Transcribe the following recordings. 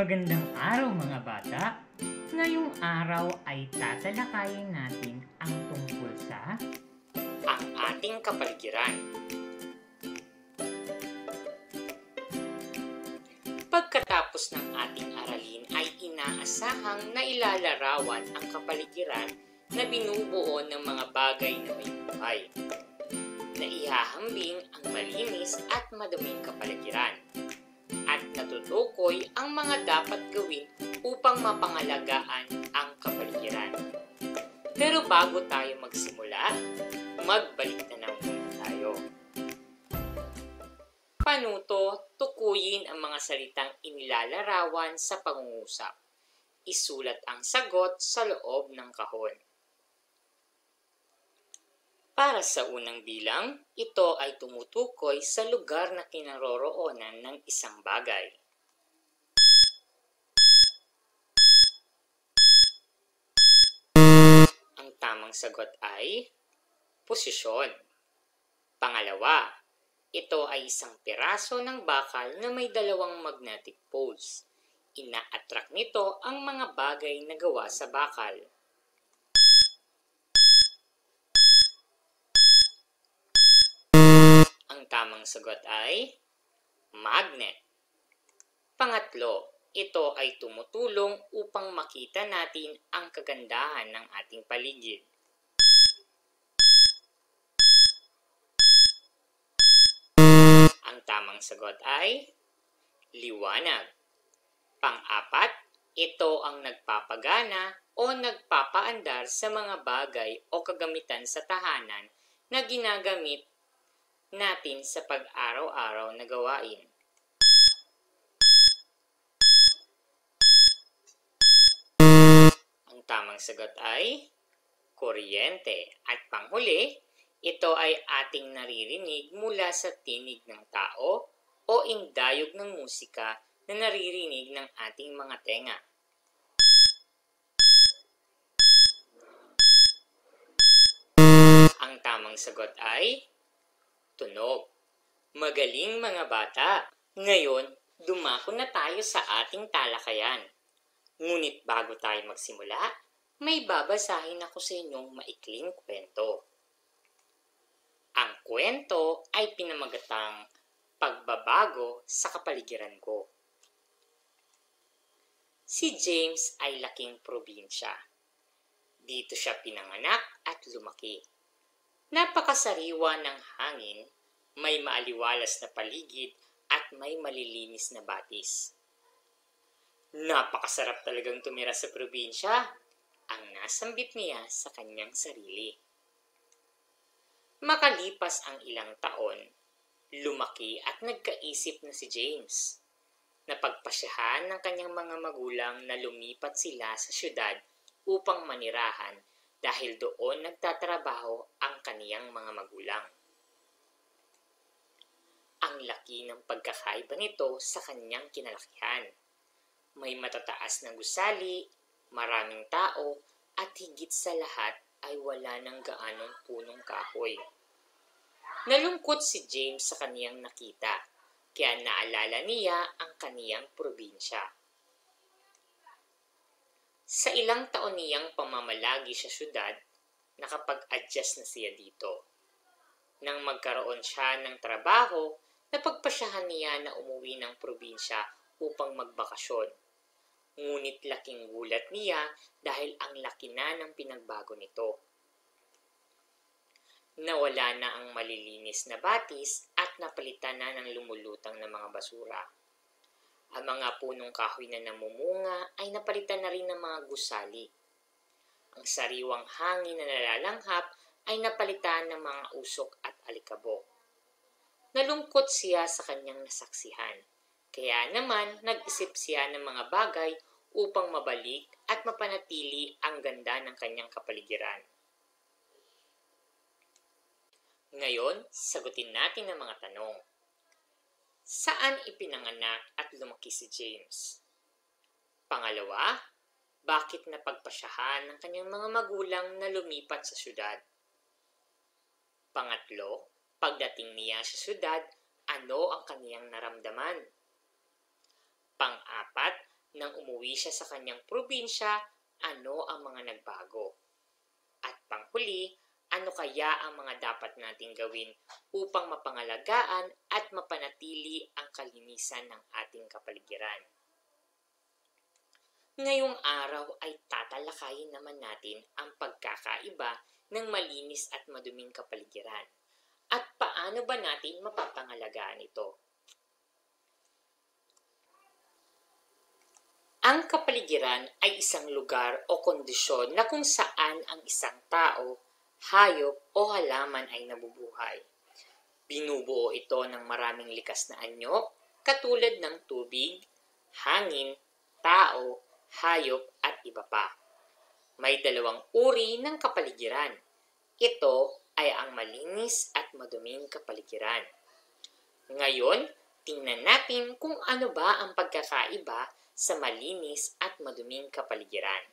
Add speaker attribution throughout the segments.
Speaker 1: Magandang araw mga bata! Ngayong araw ay tatalakayin natin ang tungkol sa
Speaker 2: ang ating kapaligiran. Pagkatapos ng ating aralin ay inaasahang nailalarawan ang kapaligiran na binubuo ng mga bagay na may buhay. Naihahambing ang malinis at maduming kapaligiran. At natutukoy ang mga dapat gawin upang mapangalagaan ang kapaligiran. Pero bago tayo magsimula, magbalik na muna tayo. Panuto, tukuyin ang mga salitang inilalarawan sa pangungusap. Isulat ang sagot sa loob ng kahon. Para sa unang bilang, ito ay tumutukoy sa lugar na kinaroroonan ng isang bagay. Ang tamang sagot ay posisyon. Pangalawa, ito ay isang piraso ng bakal na may dalawang magnetic poles. Ina-attract nito ang mga bagay na gawa sa bakal. Ang tamang sagot ay magnet. Pangatlo, ito ay tumutulong upang makita natin ang kagandahan ng ating paligid. Ang tamang sagot ay liwanag. Pang-apat, ito ang nagpapagana o nagpapaandar sa mga bagay o kagamitan sa tahanan na ginagamit natin sa pag-araw-araw na gawain. Ang tamang sagot ay kuryente. At panghuli, ito ay ating naririnig mula sa tinig ng tao o indayog ng musika na naririnig ng ating mga tenga. Ang tamang sagot ay tunog. Magaling mga bata! Ngayon, dumako na tayo sa ating talakayan. Ngunit bago tayo magsimula, may babasahin ako sa inyong maikling kwento. Ang kwento ay pinamagatang Pagbabago sa Kapaligiran Ko. Si James ay laking probinsya. Dito siya pinanganak at lumaki. Napakasariwa ng hangin, may maaliwalas na paligid at may malilinis na batis. Napakasarap talagang tumira sa probinsya, ang nasambit niya sa kanyang sarili. Makalipas ang ilang taon, lumaki at nagkaisip na si James. Napagpasyahan ng kanyang mga magulang na lumipat sila sa syudad upang manirahan dahil doon nagtatrabaho ang kaniyang mga magulang. Ang laki ng pagkakaiba nito sa kanyang kinalakihan. May matataas na gusali, maraming tao, at higit sa lahat ay wala ng gaanong punong kahoy. Nalungkot si James sa kaniyang nakita, kaya naalala niya ang kaniyang probinsya. Sa ilang taon niyang pamamalagi sa syudad, nakapag-adjust na siya dito. Nang magkaroon siya ng trabaho, napagpasyahan niya na umuwi ng probinsya upang magbakasyon. Ngunit laking gulat niya dahil ang laki na ng pinagbago nito. Nawala na ang malilinis na batis at napalitan na ng lumulutang na mga basura. Ang mga punong kahoy na namumunga ay napalitan na rin ng mga gusali. Ang sariwang hangin na nalalanghap ay napalitan ng mga usok at alikabok. Nalungkot siya sa kanyang nasaksihan, kaya naman nag-isip siya ng mga bagay upang mabalik at mapanatili ang ganda ng kanyang kapaligiran. Ngayon, sagutin natin ang mga tanong. Saan ipinanganak at lumaki si James? Pangalawa, bakit napagpasyahan ng kanyang mga magulang na lumipat sa syudad? Pangatlo, pagdating niya sa syudad, ano ang kaniyang naramdaman? Pang-apat, Nang umuwi siya sa kanyang probinsya, ano ang mga nagbago? At panghuli, ano kaya ang mga dapat nating gawin upang mapangalagaan at mapanatili ang kalinisan ng ating kapaligiran? Ngayong araw ay tatalakayin naman natin ang pagkakaiba ng malinis at maduming kapaligiran at paano ba natin mapapangalagaan ito. Ang kapaligiran ay isang lugar o kondisyon na kung saan ang isang tao, hayop o halaman ay nabubuhay. Binubuo ito ng maraming likas na anyo katulad ng tubig, hangin, tao, hayop at iba pa. May dalawang uri ng kapaligiran. Ito ay ang malinis at maduming kapaligiran. Ngayon, tingnan natin kung ano ba ang pagkakaiba sa malinis at maduming kapaligiran.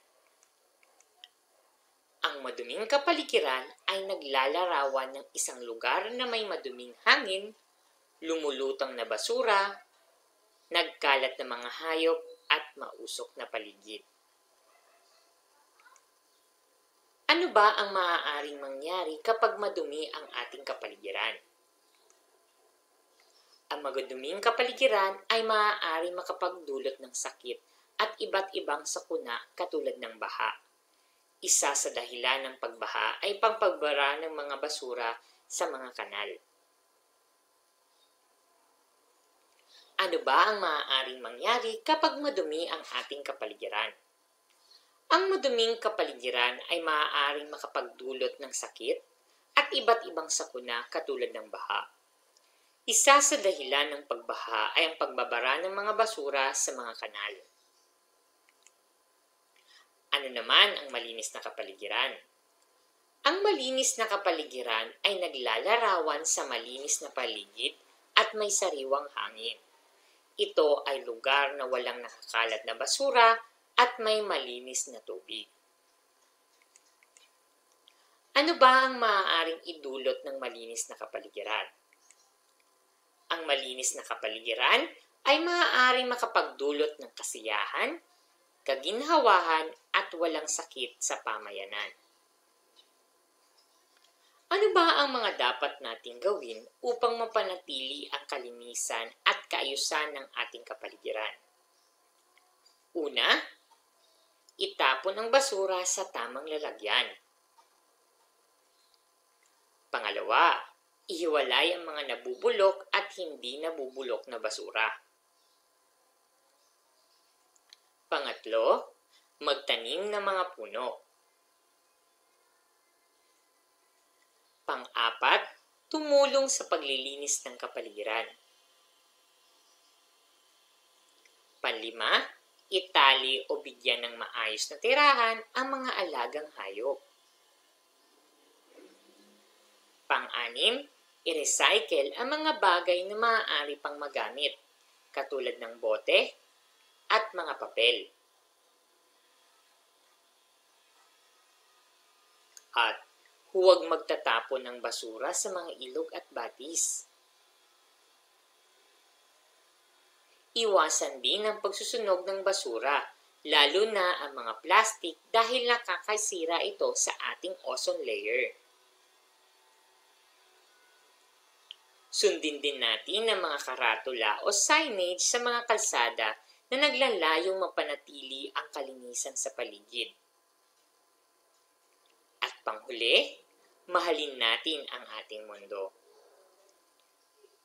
Speaker 2: Ang maduming kapaligiran ay naglalarawan ng isang lugar na may maduming hangin, lumulutang na basura, nagkalat na mga hayop at mausok na paligid. Ano ba ang maaaring mangyari kapag madumi ang ating kapaligiran? Ang maduming kapaligiran ay maaaring makapagdulot ng sakit at iba't ibang sakuna katulad ng baha. Isa sa dahilan ng pagbaha ay pagpagbara ng mga basura sa mga kanal. Ano ba ang maaaring mangyari kapag madumi ang ating kapaligiran? Ang maduming kapaligiran ay maaaring makapagdulot ng sakit at iba't ibang sakuna katulad ng baha. Isa sa dahilan ng pagbaha ay ang pagbabara ng mga basura sa mga kanal. Ano naman ang malinis na kapaligiran? Ang malinis na kapaligiran ay naglalarawan sa malinis na paligid at may sariwang hangin. Ito ay lugar na walang nakakalat na basura at may malinis na tubig. Ano ba ang maaaring idulot ng malinis na kapaligiran? Ang malinis na kapaligiran ay maaaring makapagdulot ng kasiyahan, kaginhawahan at walang sakit sa pamayanan. Ano ba ang mga dapat nating gawin upang mapanatili ang kalinisan at kaayusan ng ating kapaligiran? Una, itapon ang basura sa tamang lalagyan. Pangalawa, ihiwalay ang mga nabubulok at hindi nabubulok na basura. Pangatlo, magtanim ng mga puno. Pang-apat, tumulong sa paglilinis ng kapaligiran. Panlima, itali o bigyan ng maayos na tirahan ang mga alagang hayop. Pang-anim, i-recycle ang mga bagay na maaari pang magamit, katulad ng bote at mga papel. At huwag magtatapon ng basura sa mga ilog at batis. Iwasan din ang pagsusunog ng basura, lalo na ang mga plastic dahil nakakasira ito sa ating ozone layer. Sundin din natin ang mga karatula o signage sa mga kalsada na naglalayong mapanatili ang kalinisan sa paligid. At panghuli, mahalin natin ang ating mundo.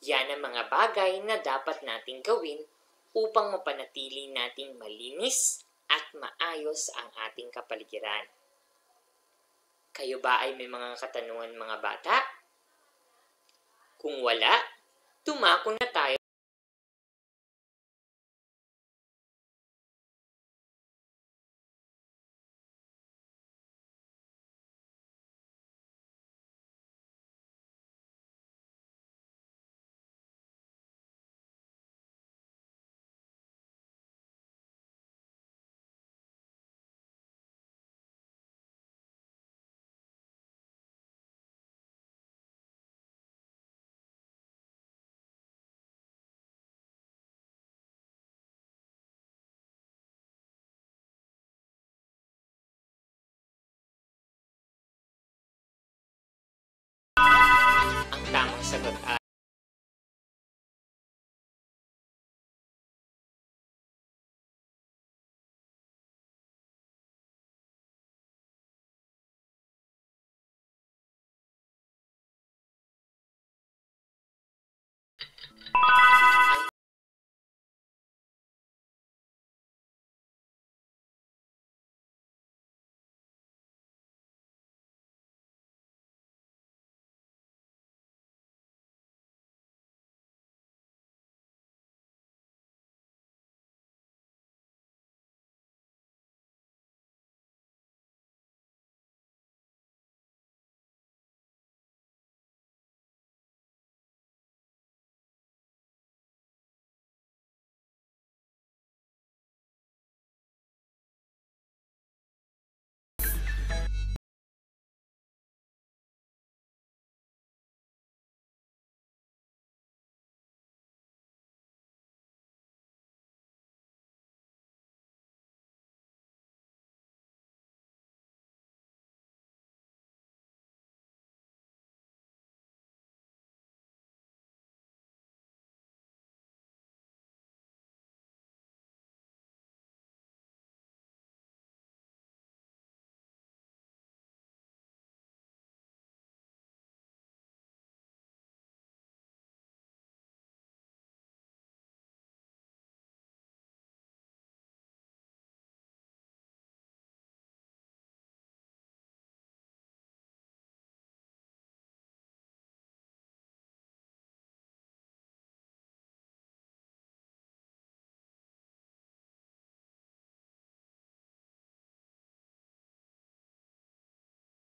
Speaker 2: Yan ang mga bagay na dapat nating gawin upang mapanatili nating malinis at maayos ang ating kapaligiran. Kayo ba ay may mga katanungan, mga bata? Kung wala, tumako na tayo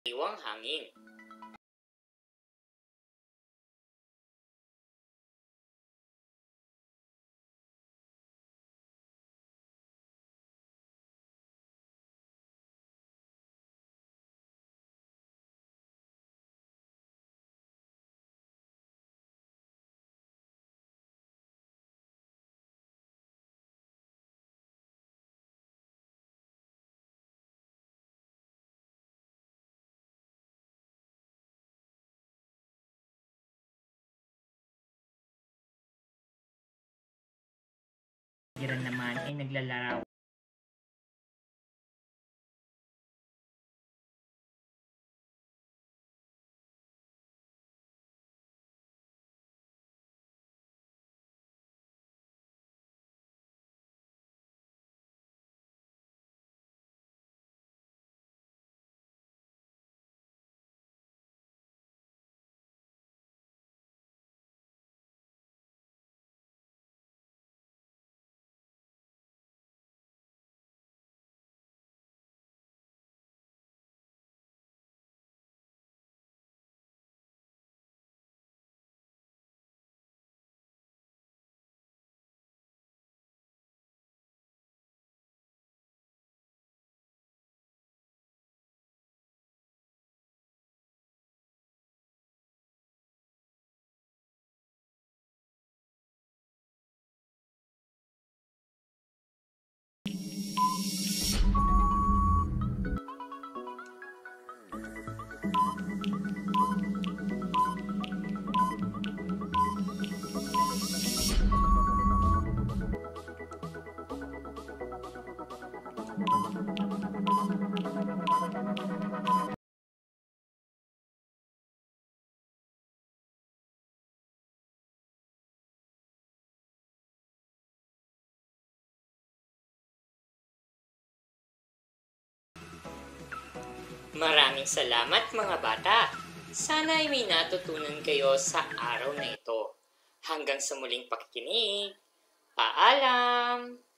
Speaker 2: Iwang hangin.
Speaker 1: Giran naman ay naglalarawan.
Speaker 2: Maraming salamat mga bata. Sana ay may natutunan kayo sa araw na ito. Hanggang sa muling pakikinig. Paalam!